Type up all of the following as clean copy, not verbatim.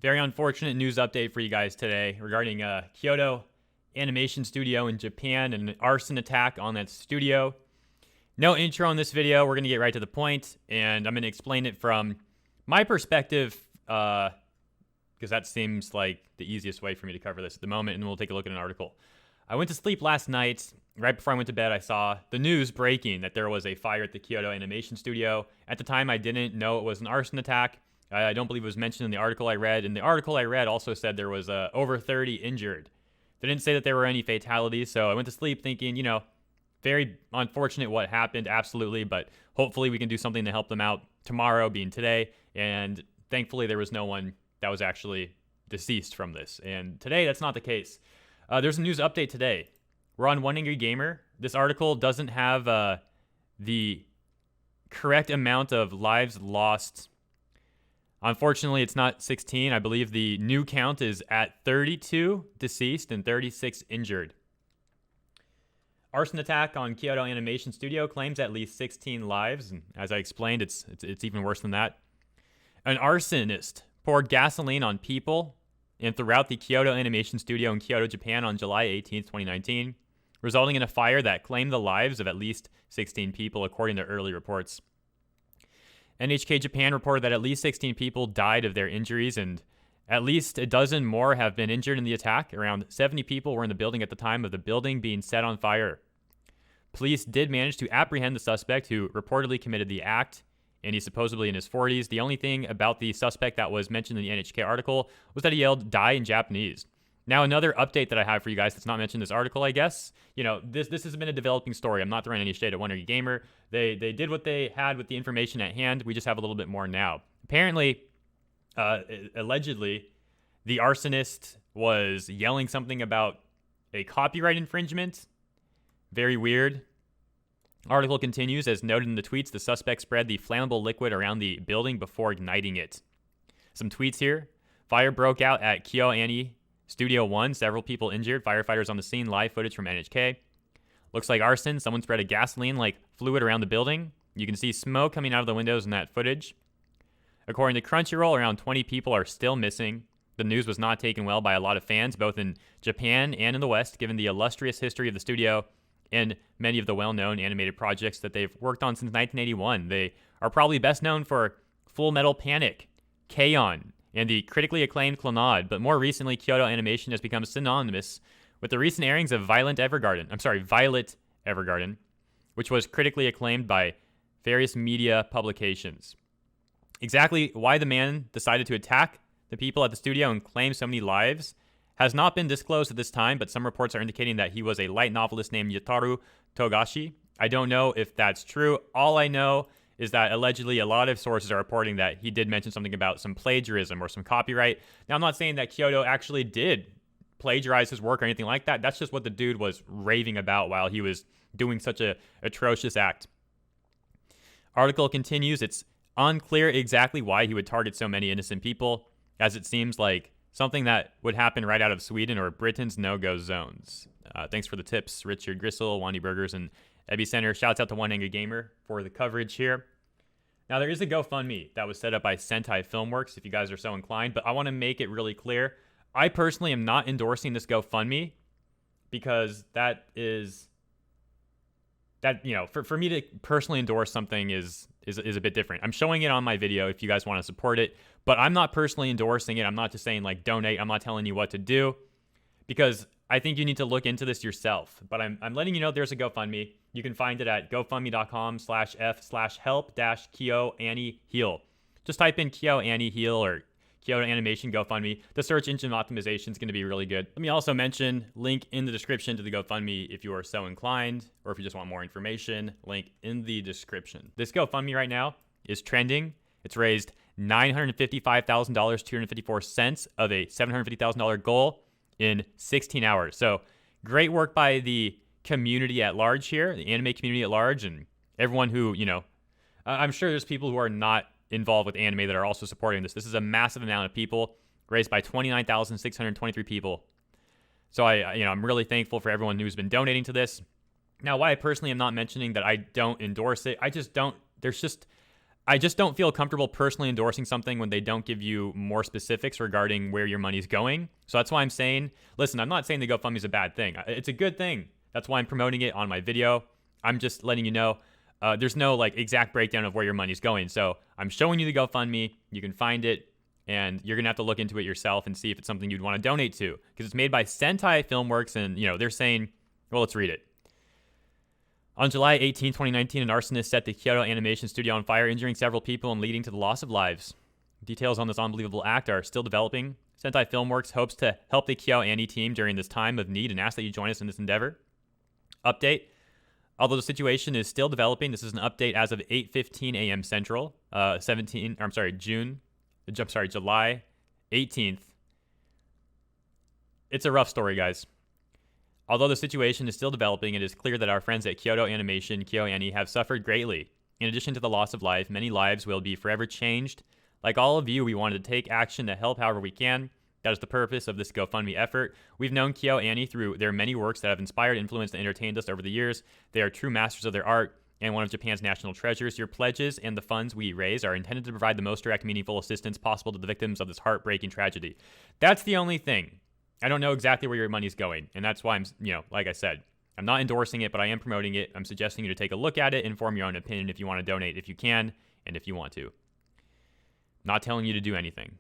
Very unfortunate news update for you guys today regarding Kyoto Animation Studio in Japan and an arson attack on that studio. No intro in this video. We're going to get right to the point, and I'm going to explain it from my perspective because that seems like the easiest way for me to cover this at the moment, and we'll take a look at an article. I went to sleep last night. Right before I went to bed, I saw the news breaking that there was a fire at the Kyoto Animation Studio. At the time, I didn't know it was an arson attack. I don't believe it was mentioned in the article I read. And the article I read also said there was over 30 injured. They didn't say that there were any fatalities, so I went to sleep thinking, very unfortunate what happened, absolutely, but hopefully we can do something to help them out tomorrow, being today. And thankfully, there was no one that was actually deceased from this. And today, that's not the case. There's a news update today. We're on One Angry Gamer. This article doesn't have the correct amount of lives lost. Unfortunately, it's not 16. I believe the new count is at 32 deceased and 36 injured. Arson attack on Kyoto Animation Studio claims at least 16 lives. And as I explained, it's even worse than that. An arsonist poured gasoline on people and throughout the Kyoto Animation Studio in Kyoto, Japan on July 18, 2019, resulting in a fire that claimed the lives of at least 16 people, according to early reports. NHK Japan reported that at least 16 people died of their injuries, and at least a dozen more have been injured in the attack. Around 70 people were in the building at the time of the building being set on fire. Police did manage to apprehend the suspect who reportedly committed the act, and he's supposedly in his 40s. The only thing about the suspect that was mentioned in the NHK article was that he yelled, "Die" in Japanese. Now, another update that I have for you guys that's not mentioned in this article, I guess. This has been a developing story. I'm not throwing any shade at One Angry Gamer. They did what they had with the information at hand. We just have a little bit more now. Apparently, allegedly, the arsonist was yelling something about a copyright infringement. Very weird. Article continues, as noted in the tweets, the suspect spread the flammable liquid around the building before igniting it. Some tweets here. Fire broke out at KyoAni Studio 1, several people injured, firefighters on the scene, live footage from NHK. Looks like arson, someone spread a gasoline-like fluid around the building. You can see smoke coming out of the windows in that footage. According to Crunchyroll, around 20 people are still missing. The news was not taken well by a lot of fans, both in Japan and in the West, given the illustrious history of the studio and many of the well-known animated projects that they've worked on since 1981. They are probably best known for Full Metal Panic, K-On!, and the critically acclaimed Clannad, but more recently, Kyoto Animation has become synonymous with the recent airings of Violet Evergarden, which was critically acclaimed by various media publications. Exactly why the man decided to attack the people at the studio and claim so many lives has not been disclosed at this time, but some reports are indicating that he was a light novelist named Yataru Togashi. I don't know if that's true. All I know is that allegedly a lot of sources are reporting that he did mention something about some plagiarism or some copyright. Now, I'm not saying that Kyoto actually did plagiarize his work or anything like that. That's just what the dude was raving about while he was doing such a atrocious act. Article continues, it's unclear exactly why he would target so many innocent people, as it seems like something that would happen right out of Sweden or Britain's no-go zones. Thanks for the tips, Richard Gristle, Wandy Burgers, and Epicenter. Shouts out to One Angry Gamer for the coverage here. Now, there is a GoFundMe that was set up by Sentai Filmworks, if you guys are so inclined, but I want to make it really clear. I personally am not endorsing this GoFundMe because for me to personally endorse something is a bit different. I'm showing it on my video if you guys want to support it, but I'm not personally endorsing it. I'm not just saying like donate. I'm not telling you what to do because I think you need to look into this yourself. But I'm letting you know there's a GoFundMe. You can find it at gofundme.com/f/help-KyoAni heal. Just type in KyoAni heal or Kyoto Animation GoFundMe. The search engine optimization is going to be really good. Let me also mention, link in the description to the GoFundMe if you are so inclined, or if you just want more information, link in the description. This GoFundMe right now is trending. It's raised $955,000, 254 cents of a $750,000 goal in 16 hours. So great work by the community at large here, the anime community at large, and everyone who, I'm sure there's people who are not involved with anime that are also supporting this. This is a massive amount of people, raised by 29,623 people. So I'm really thankful for everyone who's been donating to this. Now, why I personally am not mentioning that I don't endorse it, I just don't, I just don't feel comfortable personally endorsing something when they don't give you more specifics regarding where your money's going. So that's why I'm saying, listen, I'm not saying the GoFundMe is a bad thing. It's a good thing. That's why I'm promoting it on my video. I'm just letting you know there's no like exact breakdown of where your money's going. So I'm showing you the GoFundMe. You can find it, and you're going to have to look into it yourself and see if it's something you'd want to donate to, because it's made by Sentai Filmworks, and, you know, they're saying, well, let's read it. On July 18, 2019, an arsonist set the Kyoto Animation studio on fire, injuring several people and leading to the loss of lives. Details on this unbelievable act are still developing. Sentai Filmworks hopes to help the KyoAni team during this time of need and asks that you join us in this endeavor. Update. Although the situation is still developing, this is an update as of 8:15 a.m. Central, July 18th. It's a rough story, guys. Although the situation is still developing, it is clear that our friends at Kyoto Animation, KyoAni, have suffered greatly. In addition to the loss of life, many lives will be forever changed. Like all of you, we wanted to take action to help however we can. That is the purpose of this GoFundMe effort. We've known KyoAni through their many works that have inspired, influenced, and entertained us over the years. They are true masters of their art and one of Japan's national treasures. Your pledges and the funds we raise are intended to provide the most direct, meaningful assistance possible to the victims of this heartbreaking tragedy. That's the only thing. I don't know exactly where your money's going, and that's why I'm, like I said, I'm not endorsing it, but I am promoting it. I'm suggesting you to take a look at it and form your own opinion if you want to donate, if you can, and if you want to. Not telling you to do anything.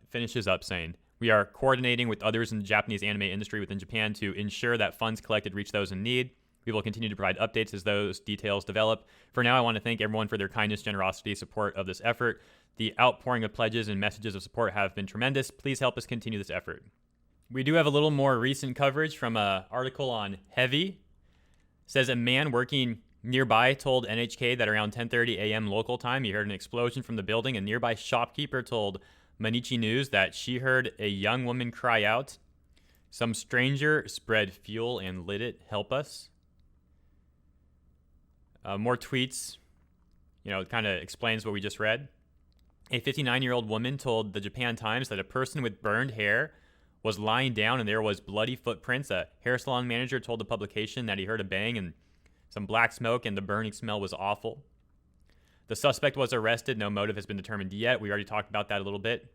Finishes up saying, we are coordinating with others in the Japanese anime industry within Japan to ensure that funds collected reach those in need. We will continue to provide updates as those details develop. For now, I want to thank everyone for their kindness, generosity, support of this effort. The outpouring of pledges and messages of support have been tremendous. Please help us continue this effort. We do have a little more recent coverage from an article on HeroHei. It says a man working nearby told NHK that around 10:30 a.m. local time, he heard an explosion from the building. A nearby shopkeeper told Mainichi News that she heard a young woman cry out, "Some stranger spread fuel and lit it. Help us." More tweets, it kind of explains what we just read. A 59-year-old woman told the Japan Times that a person with burned hair was lying down and there was bloody footprints. A hair salon manager told the publication that he heard a bang and some black smoke and the burning smell was awful. The suspect was arrested. No motive has been determined yet. We already talked about that a little bit.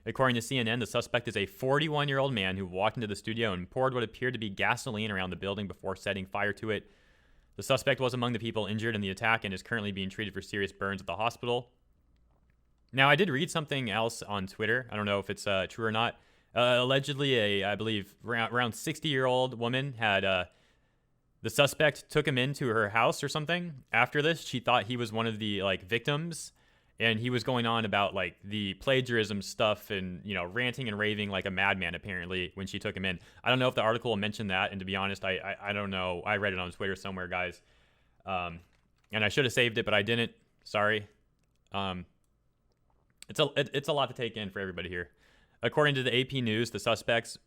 According to CNN, the suspect is a 41-year-old man who walked into the studio and poured what appeared to be gasoline around the building before setting fire to it. The suspect was among the people injured in the attack and is currently being treated for serious burns at the hospital. Now, I did read something else on Twitter. I don't know if it's true or not. Allegedly, I believe, around 60-year-old woman had... the suspect took him into her house or something. After this, she thought he was one of the victims, and he was going on about the plagiarism stuff and ranting and raving like a madman apparently when she took him in. I don't know if the article mentioned that, and to be honest, I don't know. I read it on Twitter somewhere, guys, and I should have saved it, but I didn't. Sorry. It's a lot to take in for everybody here. According to the AP News, the suspect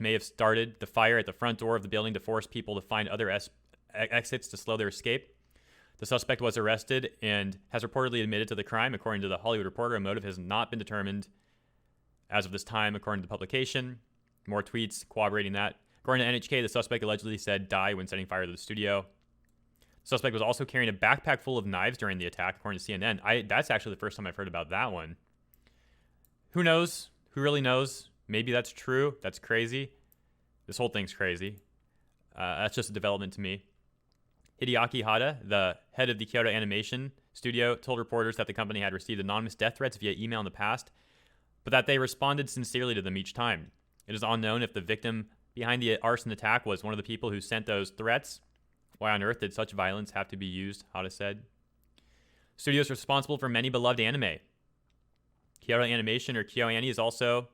may have started the fire at the front door of the building to force people to find other exits to slow their escape. The suspect was arrested and has reportedly admitted to the crime. According to the Hollywood Reporter, a motive has not been determined as of this time, according to the publication. More tweets corroborating that. According to NHK, the suspect allegedly said die when setting fire to the studio. The suspect was also carrying a backpack full of knives during the attack, according to CNN. That's actually the first time I've heard about that one. Who knows? Who really knows? Maybe that's true. That's crazy. This whole thing's crazy. That's just a development to me. Hideaki Hada, the head of the Kyoto Animation studio, told reporters that the company had received anonymous death threats via email in the past, but that they responded sincerely to them each time. It is unknown if the victim behind the arson attack was one of the people who sent those threats. Why on earth did such violence have to be used? Hada said. Studios responsible for many beloved anime. Kyoto Animation, or KyoAni, is also,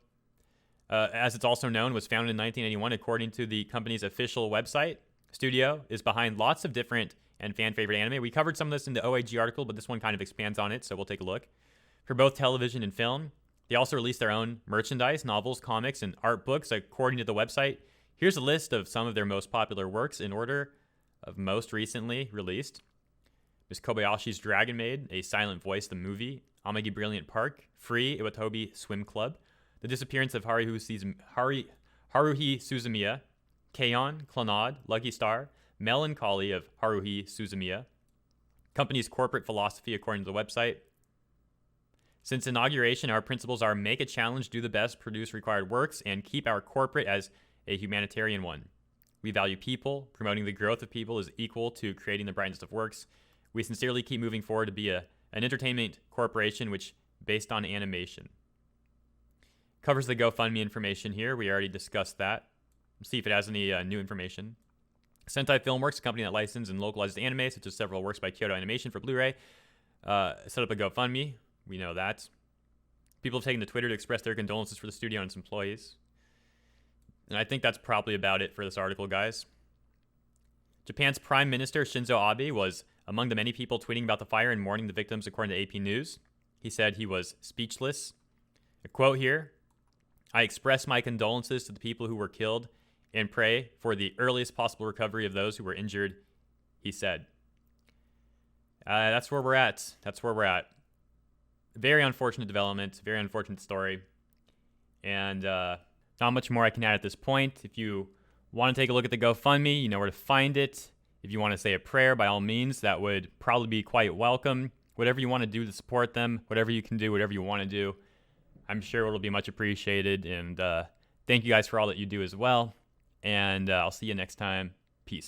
as it's also known, was founded in 1981 according to the company's official website. Studio is behind lots of different and fan-favorite anime. We covered some of this in the OAG article, but this one kind of expands on it, so we'll take a look. For both television and film, they also release their own merchandise, novels, comics, and art books according to the website. Here's a list of some of their most popular works in order of most recently released. Ms. Kobayashi's Dragon Maid, A Silent Voice, the movie. Amagi Brilliant Park, Free Iwatobi Swim Club, The Disappearance of Haruhi Suzumiya, K-On, Clannad, Lucky Star, Melancholy of Haruhi Suzumiya, company's corporate philosophy according to the website. Since inauguration, our principles are make a challenge, do the best, produce required works, and keep our corporate as a humanitarian one. We value people. Promoting the growth of people is equal to creating the brightest of works. We sincerely keep moving forward to be an entertainment corporation which based on animation. Covers the GoFundMe information here. We already discussed that. Let's see if it has any new information. Sentai Filmworks, a company that licenses and localizes anime, such as several works by Kyoto Animation for Blu-ray, set up a GoFundMe. We know that. People have taken to Twitter to express their condolences for the studio and its employees. And I think that's probably about it for this article, guys. Japan's Prime Minister Shinzo Abe was among the many people tweeting about the fire and mourning the victims, according to AP News. He said he was speechless. A quote here: "I express my condolences to the people who were killed and pray for the earliest possible recovery of those who were injured," he said. That's where we're at. That's where we're at. Very unfortunate development. Very unfortunate story. And not much more I can add at this point. If you want to take a look at the GoFundMe, you know where to find it. If you want to say a prayer, by all means, that would probably be quite welcome. Whatever you want to do to support them, whatever you can do, whatever you want to do, I'm sure it'll be much appreciated. And thank you guys for all that you do as well. And I'll see you next time. Peace.